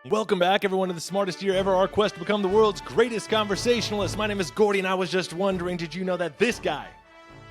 Welcome back, everyone, to the smartest year ever, our quest to become the world's greatest conversationalist. My name is Gordy, and I was just wondering, did you know that this guy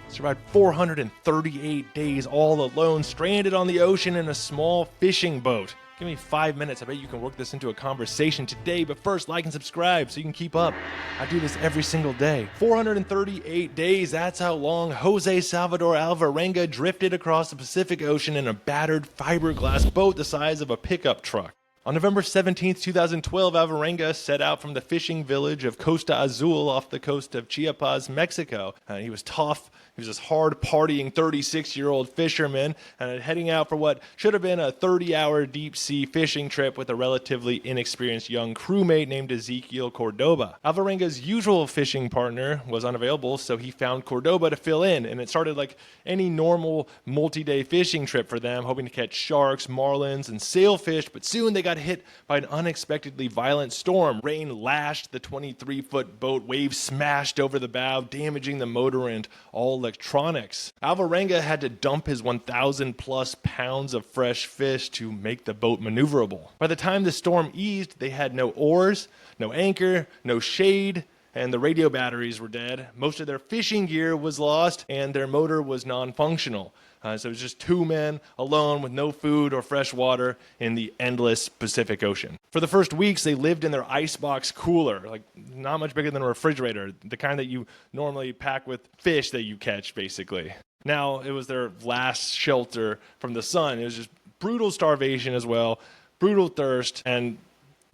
survived 438 days all alone, stranded on the ocean in a small fishing boat? Give me 5 minutes. I bet you can work this into a conversation today, but first, like and subscribe so you can keep up. I do this every single day. 438 days, that's how long José Salvador Alvarenga drifted across the Pacific Ocean in a battered fiberglass boat the size of a pickup truck. On November 17, 2012, Alvarenga set out from the fishing village of Costa Azul off the coast of Chiapas, Mexico. He was tough. He was this hard-partying 36-year-old fisherman heading out for what should have been a 30-hour deep-sea fishing trip with a relatively inexperienced young crewmate named Ezequiel Cordoba. Alvarenga's usual fishing partner was unavailable, so he found Cordoba to fill in, and it started like any normal multi-day fishing trip for them, hoping to catch sharks, marlins, and sailfish, but soon they got hit by an unexpectedly violent storm. Rain lashed the 23-foot boat, waves smashed over the bow, damaging the motor and all electronics. Alvarenga had to dump his 1,000 plus pounds of fresh fish to make the boat maneuverable. By the time the storm eased, they had no oars, no anchor, no shade, and the radio batteries were dead. Most of their fishing gear was lost, and their motor was non-functional. So it was just two men alone with no food or fresh water in the endless Pacific Ocean. For the first weeks, they lived in their icebox cooler, like not much bigger than a refrigerator, the kind that you normally pack with fish that you catch, basically. Now, it was their last shelter from the sun. It was just brutal starvation as well, brutal thirst, and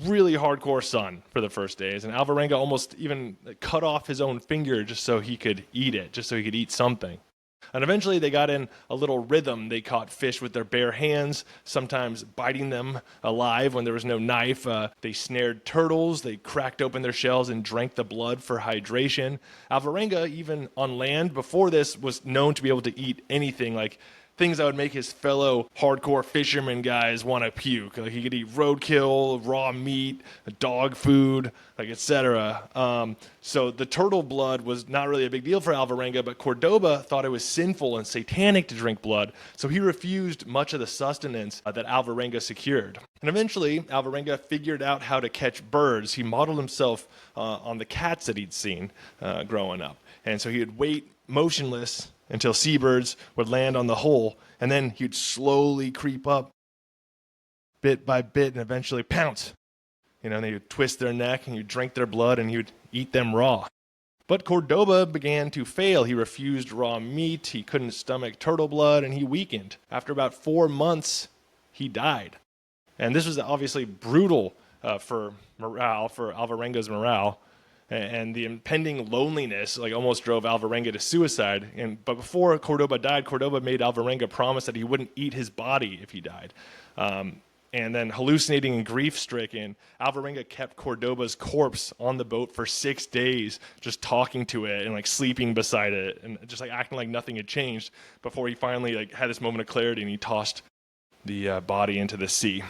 really hardcore sun for the first days. And Alvarenga almost even cut off his own finger just so he could eat it, just so he could eat something. And eventually they got in a little rhythm. They caught fish with their bare hands, sometimes biting them alive when there was no knife. They snared turtles. They cracked open their shells and drank the blood for hydration. Alvarenga, even on land before this, was known to be able to eat anything, like things that would make his fellow hardcore fisherman guys want to puke. Like he could eat roadkill, raw meat, dog food, like etc. So the turtle blood was not really a big deal for Alvarenga, but Cordoba thought it was sinful and satanic to drink blood, so he refused much of the sustenance that Alvarenga secured. And eventually, Alvarenga figured out how to catch birds. He modeled himself on the cats that he'd seen growing up. And so he would wait motionless until seabirds would land on the hole, and then he'd slowly creep up bit by bit and eventually pounce. And they would twist their neck and you'd drink their blood and he would eat them raw. But Cordoba began to fail. He refused raw meat, he couldn't stomach turtle blood, and he weakened. After about 4 months, he died. And this was obviously brutal for Alvarenga's morale. And the impending loneliness almost drove Alvarenga to suicide. But before Cordoba died, Cordoba made Alvarenga promise that he wouldn't eat his body if he died. And then hallucinating and grief-stricken, Alvarenga kept Cordoba's corpse on the boat for 6 days, just talking to it and sleeping beside it and just acting like nothing had changed before he finally had this moment of clarity and he tossed the body into the sea.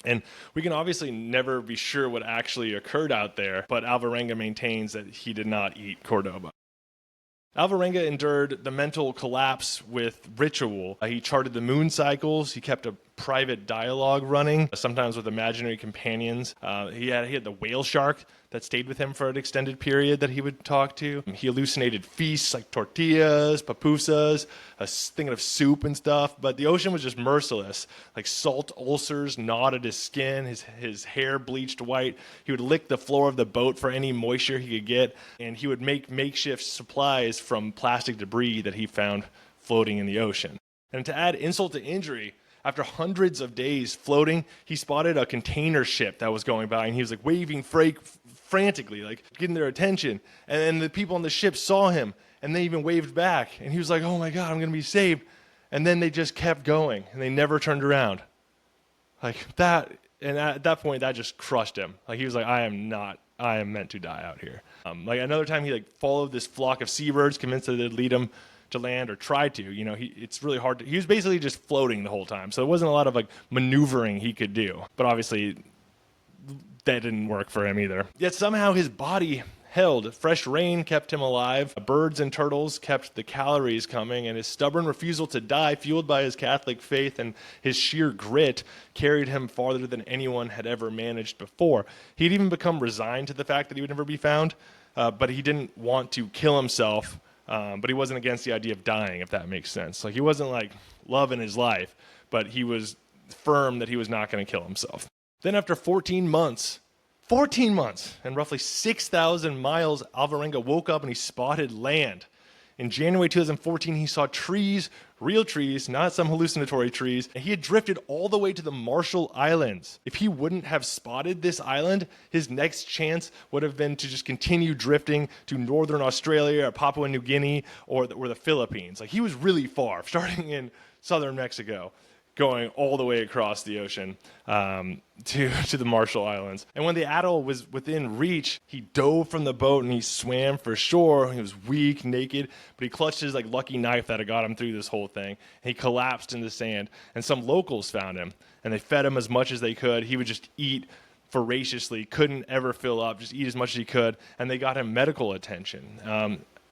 And we can obviously never be sure what actually occurred out there, but Alvarenga maintains that he did not eat Cordoba. Alvarenga endured the mental collapse with ritual. He charted the moon cycles. He kept a private dialogue running, sometimes with imaginary companions. He had the whale shark that stayed with him for an extended period that he would talk to. He hallucinated feasts like tortillas, pupusas, thinking of soup and stuff. But the ocean was just merciless. Salt ulcers gnawed at his skin, his hair bleached white. He would lick the floor of the boat for any moisture he could get. And he would make makeshift supplies from plastic debris that he found floating in the ocean. And to add insult to injury, after hundreds of days floating, he spotted a container ship that was going by, and he was waving frantically, getting their attention. And then the people on the ship saw him, and they even waved back. And he was like, "Oh my God, I'm going to be saved." And then they just kept going, and they never turned around. That, and at that point, that just crushed him. He was like, I am meant to die out here. Another time, he followed this flock of seabirds, convinced that they'd lead him to land, or tried to. It's really hard to. He was basically just floating the whole time, so there wasn't a lot of maneuvering he could do. But obviously, that didn't work for him either. Yet somehow his body held. Fresh rain kept him alive. Birds and turtles kept the calories coming, and his stubborn refusal to die, fueled by his Catholic faith and his sheer grit, carried him farther than anyone had ever managed before. He'd even become resigned to the fact that he would never be found, but he didn't want to kill himself, but he wasn't against the idea of dying, if that makes sense. Like, he wasn't like loving his life, but he was firm that he was not going to kill himself. Then after 14 months and roughly 6,000 miles, Alvarenga woke up and he spotted land. In January 2014, he saw trees, real trees, not some hallucinatory trees, and he had drifted all the way to the Marshall Islands. If he wouldn't have spotted this island, his next chance would have been to just continue drifting to northern Australia or Papua New Guinea or the Philippines. Like, he was really far, starting in southern Mexico, going all the way across the ocean to the Marshall Islands. And when the atoll was within reach, he dove from the boat and he swam for shore. He was weak, naked, but he clutched his lucky knife that had got him through this whole thing. And he collapsed in the sand, and some locals found him, and they fed him as much as they could. He would just eat voraciously, couldn't ever fill up, just eat as much as he could, and they got him medical attention.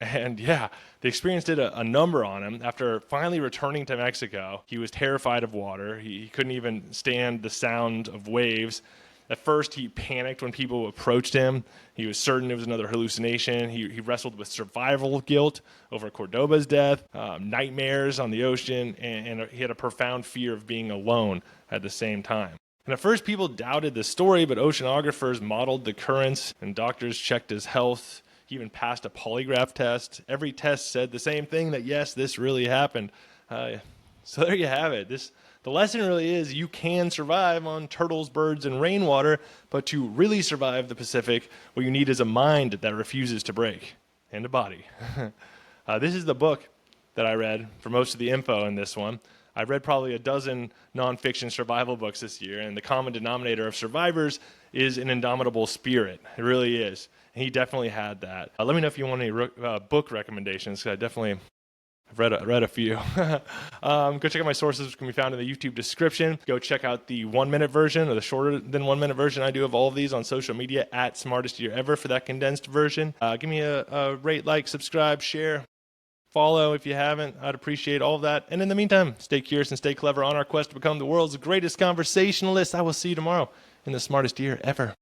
And yeah, the experience did a number on him. After finally returning to Mexico, he was terrified of water. He couldn't even stand the sound of waves. At first, he panicked when people approached him. He was certain it was another hallucination. He wrestled with survival guilt over Cordoba's death, nightmares on the ocean, and he had a profound fear of being alone at the same time. And at first, people doubted the story, but oceanographers modeled the currents, and doctors checked his health. He even passed a polygraph test. Every test said the same thing, that yes, this really happened. So there you have it. The lesson really is you can survive on turtles, birds, and rainwater, but to really survive the Pacific, what you need is a mind that refuses to break, and a body. This is the book that I read for most of the info in this one. I've read probably a dozen nonfiction survival books this year, and the common denominator of survivors is an indomitable spirit. It really is. And he definitely had that. Let me know if you want any book recommendations, because I've read a few. Go check out my sources, which can be found in the YouTube description. Go check out the 1-minute version, or the shorter than 1-minute version I do of all of these on social media at Smartest Year Ever for that condensed version. Give me a rate, like, subscribe, share, follow if you haven't. I'd appreciate all of that. And in the meantime, stay curious and stay clever on our quest to become the world's greatest conversationalists. I will see you tomorrow in the Smartest Year Ever.